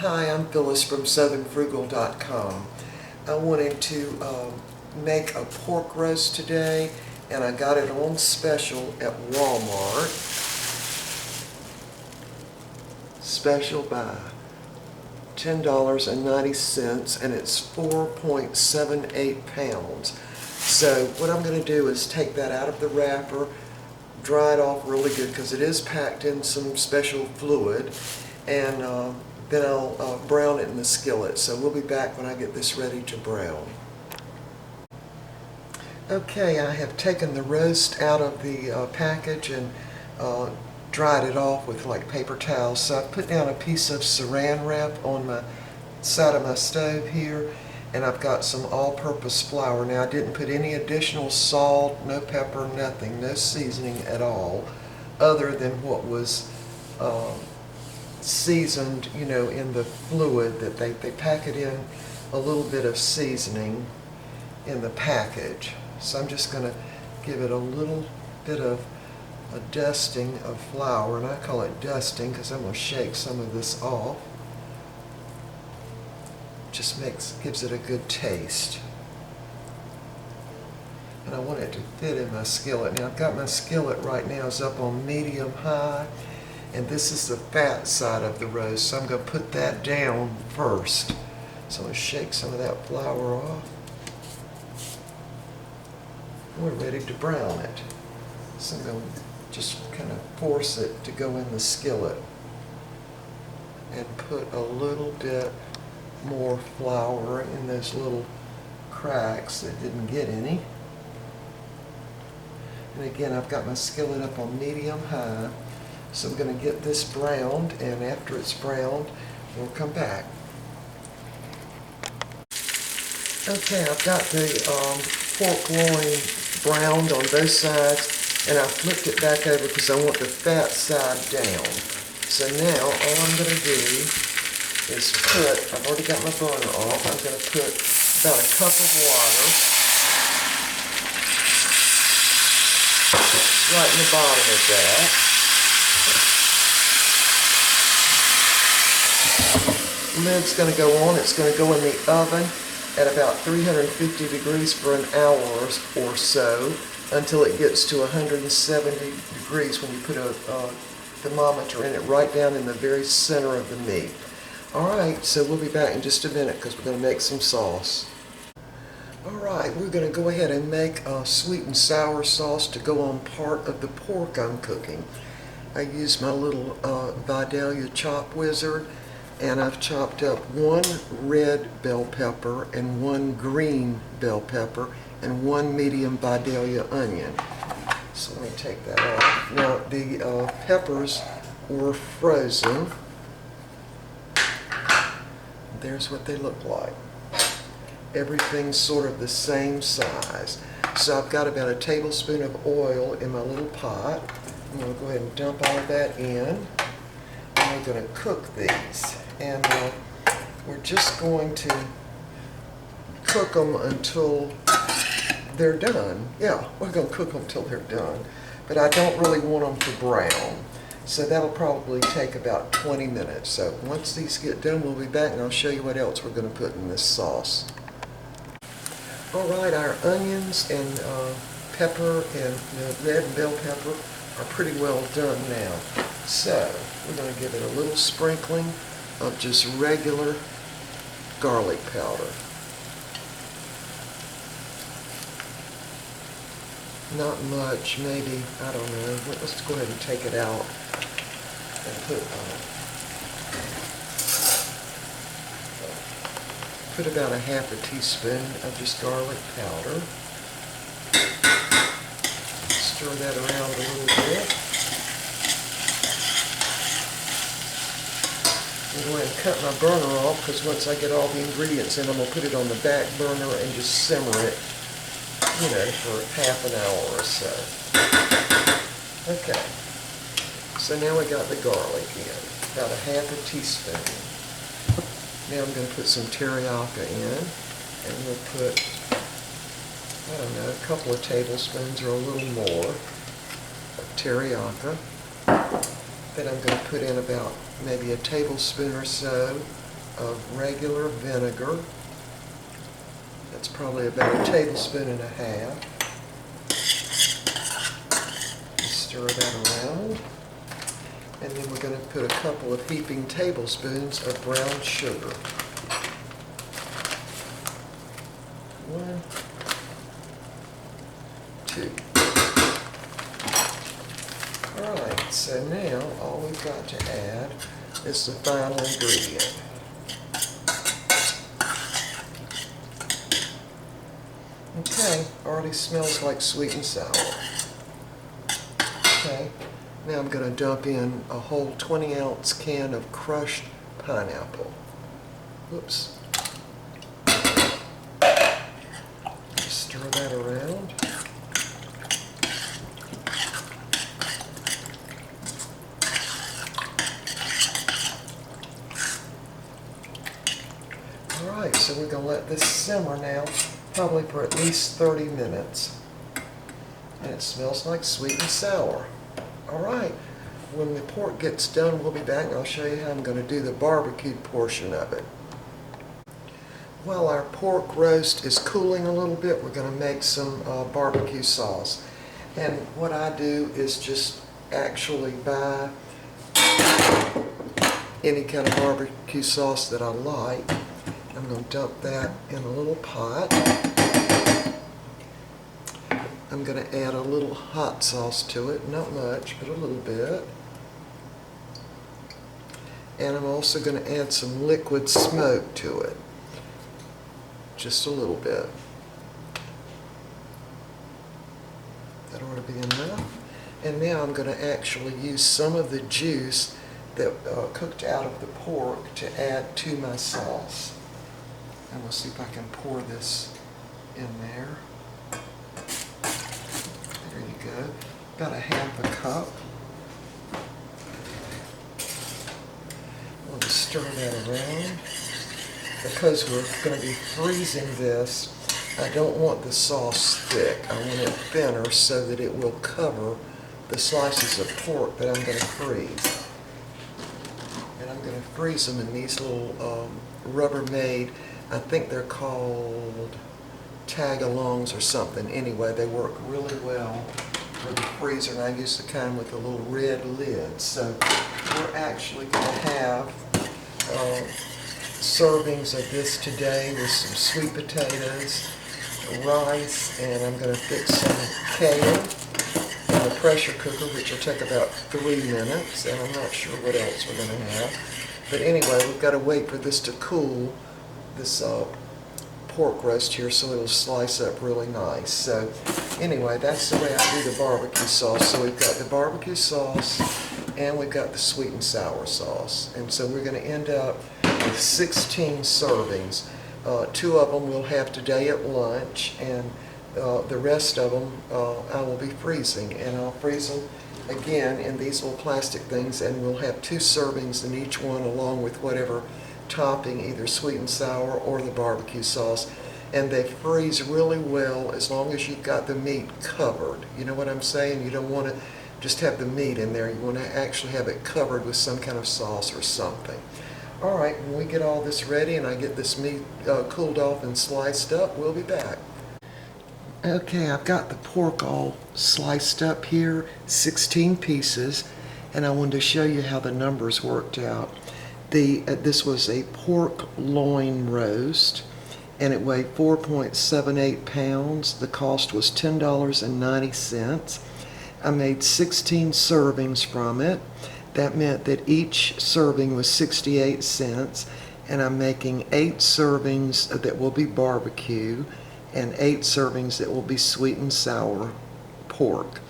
Hi, I'm Phyllis from southernfrugal.com. I wanted to make a pork roast today, and I got it on special at Walmart. Special by $10.90, and it's 4.78 pounds. So what I'm going to do is take that out of the wrapper, dry it off really good because it is packed in some special fluid, and then I'll brown it in the skillet. So we'll be back when I get this ready to brown. Okay, I have taken the roast out of the package and dried it off with like paper towels. So I've put down a piece of saran wrap on my side of my stove here, and I've got some all-purpose flour. Now I didn't put any additional salt, no pepper, nothing, no seasoning at all, other than what was seasoned, in the fluid that they pack it in, a little bit of seasoning in the package. So I'm just going to give it a little bit of a dusting of flour, and I call it dusting because I'm going to shake some of this off. Just gives it a good taste. And I want it to fit in my skillet. Now I've got my skillet right now is up on medium high, and this is the fat side of the roast, so I'm going to put that down first. So I'm going to shake some of that flour off. We're ready to brown it. So I'm going to just kind of force it to go in the skillet and put a little bit more flour in those little cracks that didn't get any. And again, I've got my skillet up on medium high. So I'm going to get this browned, and after it's browned, we'll come back. Okay, I've got the pork loin browned on both sides, and I flipped it back over because I want the fat side down. So now all I'm going to do is I've already got my burner off, I'm going to put about a cup of water right in the bottom of that. Lid's going to go on. It's going to go in the oven at about 350 degrees for an hour or so until it gets to 170 degrees when you put a thermometer in it right down in the very center of the meat. Alright, so we'll be back in just a minute because we're going to make some sauce. Alright, we're going to go ahead and make a sweet and sour sauce to go on part of the pork I'm cooking. I use my little Vidalia chop wizard, and I've chopped up one red bell pepper and one green bell pepper and one medium Vidalia onion. So let me take that off. Now the peppers were frozen. There's what they look like. Everything's sort of the same size. So I've got about a tablespoon of oil in my little pot. I'm going to go ahead and dump all of that in. And we're going to cook these. And we're just going to cook them until they're done. Yeah, we're going to cook them until they're done. But I don't really want them to brown. So that'll probably take about 20 minutes. So once these get done, we'll be back and I'll show you what else we're going to put in this sauce. Alright, our onions and pepper and red and bell pepper are pretty well done now. So we're going to give it a little sprinkling of just regular garlic powder. Not much, maybe, I don't know. Let's go ahead and take it out and put about a half a teaspoon of just garlic powder. Stir that around a little bit. I'm going to go ahead and cut my burner off because once I get all the ingredients in, I'm going to put it on the back burner and just simmer it, for half an hour or so. Okay, so now we got the garlic in, about a half a teaspoon. Now I'm going to put some teriyaki in, and we'll put, I don't know, a couple of tablespoons or a little more of teriyaki. Then I'm going to put in about maybe a tablespoon or so of regular vinegar. That's probably about a tablespoon and a half. Stir that around. And then we're going to put a couple of heaping tablespoons of brown sugar. 1, 2. Alright, so now all we've got to add is the final ingredient. Okay, already smells like sweet and sour. Okay, now I'm going to dump in a whole 20-ounce can of crushed pineapple. Oops. Stir that around. Alright, so we're going to let this simmer now, probably for at least 30 minutes. And it smells like sweet and sour. Alright, when the pork gets done, we'll be back and I'll show you how I'm going to do the barbecued portion of it. While our pork roast is cooling a little bit, we're going to make some barbecue sauce. And what I do is just actually buy any kind of barbecue sauce that I like. I'm going to dump that in a little pot. I'm going to add a little hot sauce to it, not much, but a little bit. And I'm also going to add some liquid smoke to it. Just a little bit. That ought to be enough. And now I'm going to actually use some of the juice that cooked out of the pork to add to my sauce. And we'll see if I can pour this in there. There you go. About a half a cup. We'll just stir that around. Because we're going to be freezing this, I don't want the sauce thick. I want it thinner so that it will cover the slices of pork that I'm going to freeze. And I'm going to freeze them in these little Rubbermaid, I think they're called tag-alongs or something. Anyway, they work really well for the freezer, and I use the kind with the little red lid. So we're actually going to have servings of this today with some sweet potatoes, rice, and I'm going to fix some kale in the pressure cooker, which will take about 3 minutes, and I'm not sure what else we're going to have. But anyway, we've got to wait for this to cool, this pork roast here, so it'll slice up really nice. So anyway, that's the way I do the barbecue sauce. So we've got the barbecue sauce and we've got the sweet and sour sauce. And so we're going to end up with 16 servings. 2 of them we'll have today at lunch, and the rest of them I will be freezing. And I'll freeze them again in these little plastic things, and we'll have 2 servings in each one along with whatever topping, either sweet and sour or the barbecue sauce. And they freeze really well as long as you've got the meat covered. You know what I'm saying? You don't want to just have the meat in there. You want to actually have it covered with some kind of sauce or something. Alright, when we get all this ready and I get this meat cooled off and sliced up, we'll be back. Okay, I've got the pork all sliced up here, 16 pieces, and I wanted to show you how the numbers worked out. This was a pork loin roast, and it weighed 4.78 pounds. The cost was $10.90. I made 16 servings from it. That meant that each serving was 68 cents, and I'm making 8 servings that will be barbecue and 8 servings that will be sweet and sour pork.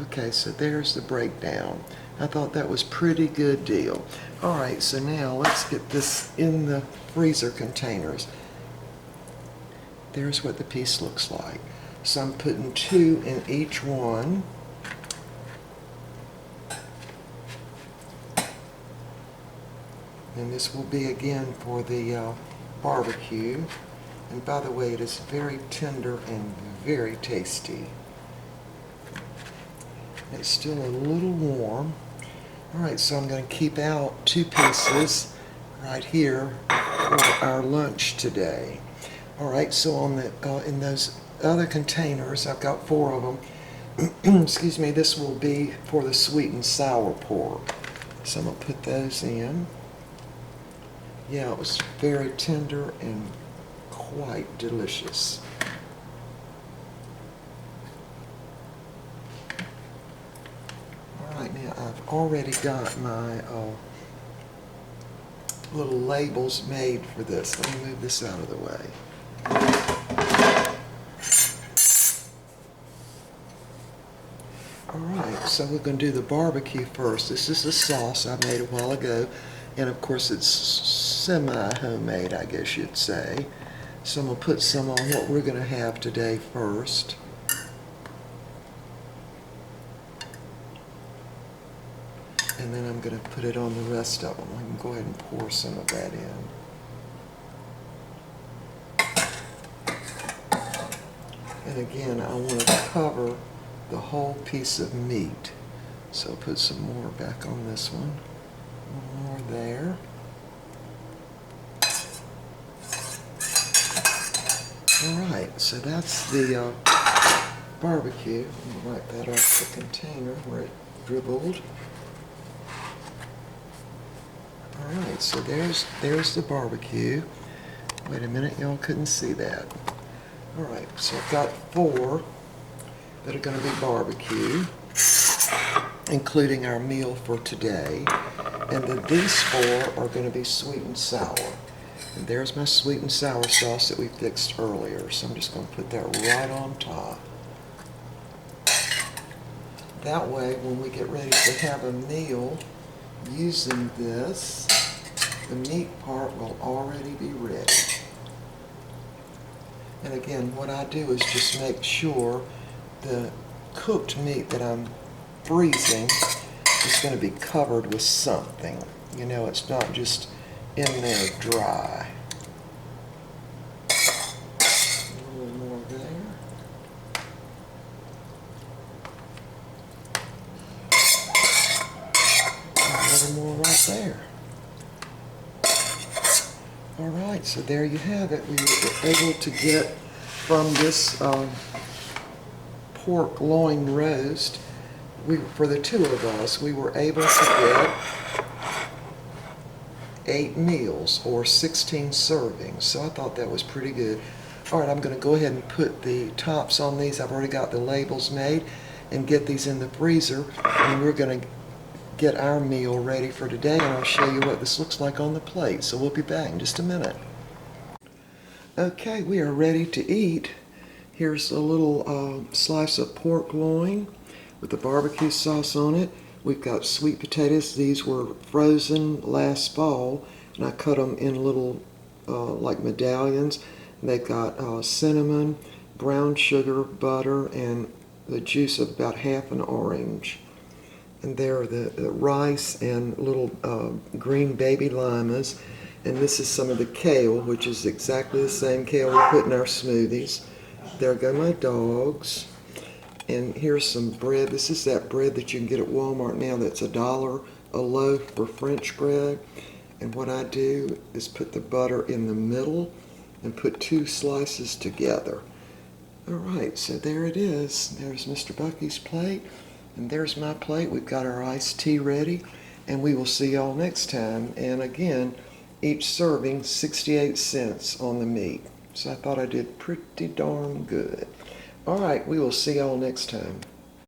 Okay, so there's the breakdown. I thought that was a pretty good deal. Alright, so now let's get this in the freezer containers. There's what the piece looks like. So I'm putting 2 in each one. And this will be again for the barbecue. And by the way, it is very tender and very tasty. It's still a little warm. Alright, so I'm going to keep out 2 pieces right here for our lunch today. All right, so on the in those other containers, I've got 4 of them. Excuse me, this will be for the sweet and sour pork. So I'm going to put those in. Yeah, it was very tender and quite delicious. All right, now I've already got my little labels made for this. Let me move this out of the way. Alright, so we're going to do the barbecue first. This is the sauce I made a while ago, and of course it's semi-homemade, I guess you'd say. So I'm going to put some on what we're going to have today first. And then I'm going to put it on the rest of them. I can go ahead and pour some of that in. And again, I want to cover the whole piece of meat. So put some more back on this one. One more there. Alright, so that's the barbecue. I'm going to wipe that off the container where it dribbled. Alright, so there's the barbecue. Wait a minute, y'all couldn't see that. Alright, so I've got 4 that are going to be barbecue, including our meal for today. And then these 4 are going to be sweet and sour. And there's my sweet and sour sauce that we fixed earlier. So I'm just going to put that right on top. That way, when we get ready to have a meal using this, the meat part will already be ready. And again, what I do is just make sure the cooked meat that I'm freezing is going to be covered with something. You know, it's not just in there dry. A little more there. A little more right there. All right, so there you have it. We were able to get from this pork loin roast, for the 2 of us, we were able to get 8 meals or 16 servings. So I thought that was pretty good. All right, I'm going to go ahead and put the tops on these. I've already got the labels made, and get these in the freezer. And we're going to get our meal ready for today, and I'll show you what this looks like on the plate. So we'll be back in just a minute. Okay, we are ready to eat. Here's a little slice of pork loin with the barbecue sauce on it. We've got sweet potatoes. These were frozen last fall, and I cut them in little like medallions. And they've got cinnamon, brown sugar, butter, and the juice of about half an orange. And there are the rice and little green baby limas. And this is some of the kale, which is exactly the same kale we put in our smoothies. There go my dogs. And here's some bread. This is that bread that you can get at Walmart now that's $1 a loaf for French bread. And what I do is put the butter in the middle and put 2 slices together. All right, so there it is. There's Mr. Bucky's plate. And there's my plate. We've got our iced tea ready. And we will see y'all next time. And again, each serving 68 cents on the meat. So I thought I did pretty darn good. All right, we will see y'all next time.